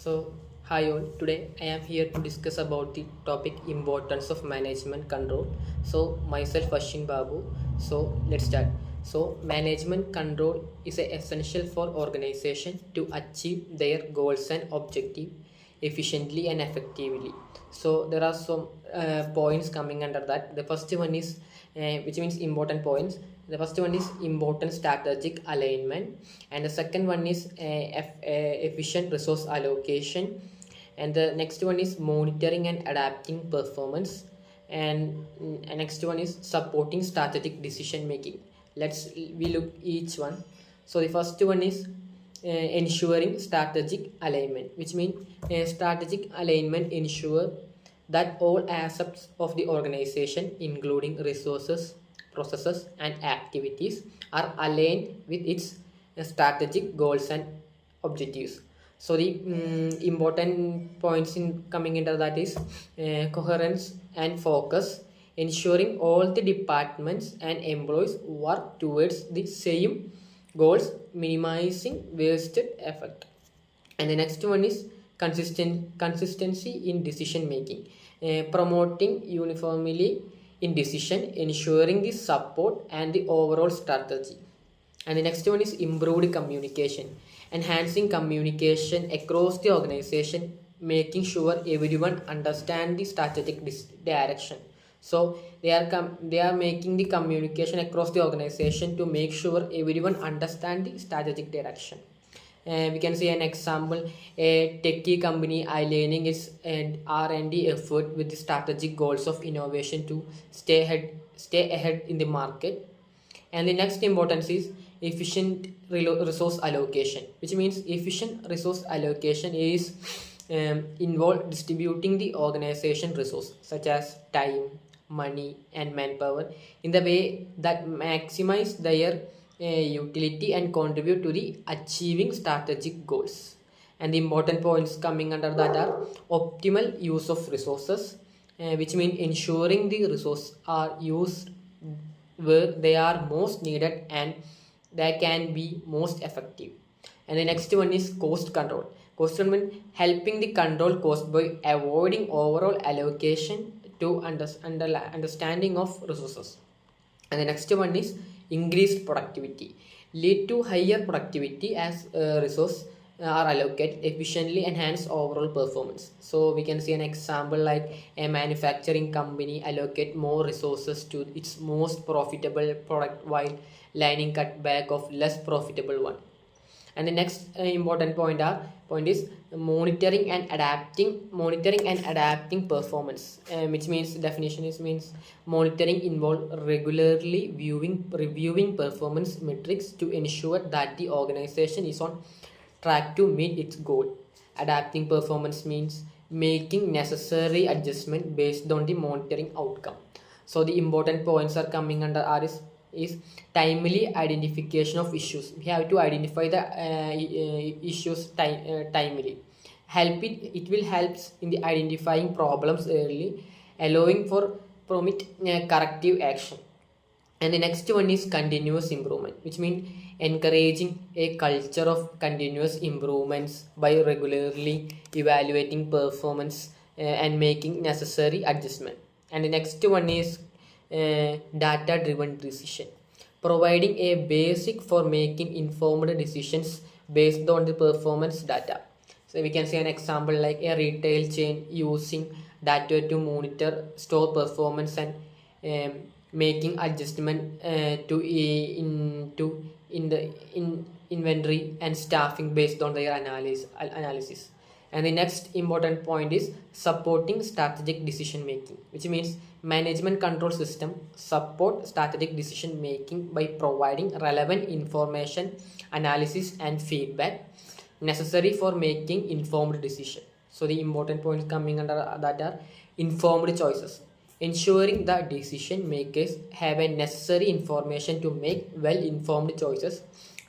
So, hi all. Today I am here to discuss about the topic importance of management control. So, myself Ashin Babu. So, let's start. So, management control is essential for organization to achieve their goals and objective efficiently and effectively. So, there are some points coming under that. The first one is which means important points. The first one is important strategic alignment, and the second one is efficient resource allocation, and the next one is monitoring and adapting performance, and next one is supporting strategic decision making. Let's we look each one. So the first one is ensuring strategic alignment, which means strategic alignment ensure that all aspects of the organization, including resources, processes, and activities, are aligned with its strategic goals and objectives. So the important points in coming into that is coherence and focus, ensuring all the departments and employees work towards the same goals, minimizing wasted effort. And the next one is consistency in decision making, promoting uniformity in decision, ensuring the support and the overall strategy. And the next one is improved communication, enhancing communication across the organization, making sure everyone understand the strategic direction. So they are making the communication across the organization to make sure everyone understand the strategic direction. We can see an example: a techie company aligning its R&D effort with the strategic goals of innovation to stay ahead in the market. And the next importance is efficient resource allocation, which means efficient resource allocation is involve distributing the organization resource such as time, money, and manpower in the way that maximize their utility and contribute to the achieving strategic goals. And the important points coming under that are optimal use of resources, which mean ensuring the resources are used where they are most needed and they can be most effective. And the next one is cost control. Cost control helping the control cost by avoiding overall allocation to understanding of resources. And the next one is increased productivity, lead to higher productivity as resource are allocated efficiently, enhance overall performance. So we can see an example like a manufacturing company allocate more resources to its most profitable product while lining cut back of less profitable one. And the next important point is monitoring and adapting performance, which means definition is means monitoring involve regularly reviewing performance metrics to ensure that the organization is on track to meet its goal. Adapting performance means making necessary adjustment based on the monitoring outcome. So the important points are coming under R is timely identification of issues. We have to identify the issues timely. It will helps in the identifying problems early, allowing for prompt corrective action. And the next one is continuous improvement, which means encouraging a culture of continuous improvements by regularly evaluating performance and making necessary adjustment. And the next one is data driven decision, providing a basic for making informed decisions based on the performance data. So we can see an example like a retail chain using data to monitor store performance and making adjustment in inventory and staffing based on their analysis. And the next important point is supporting strategic decision making, which means management control system support strategic decision making by providing relevant information, analysis, and feedback necessary for making informed decision. So the important points coming under that are informed choices, ensuring that decision makers have a necessary information to make well informed choices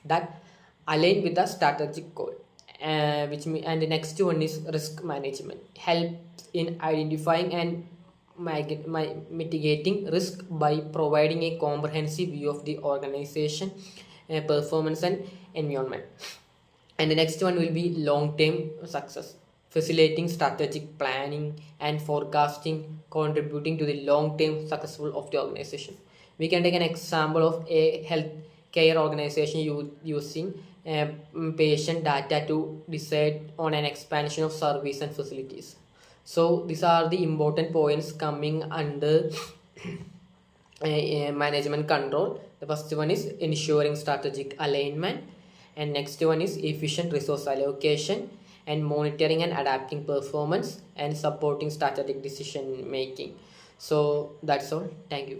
that align with the strategic goal. And the next one is risk management, help in identifying and mitigating risk by providing a comprehensive view of the organization performance and environment. And the next one will be long term success, facilitating strategic planning and forecasting, contributing to the long-term successful of the organization. We can take an example of a healthcare organization using patient data to decide on an expansion of service and facilities. So these are the important points coming under management control. The first one is ensuring strategic alignment, and next one is efficient resource allocation, and monitoring and adapting performance, and supporting strategic decision making. So that's all. Thank you.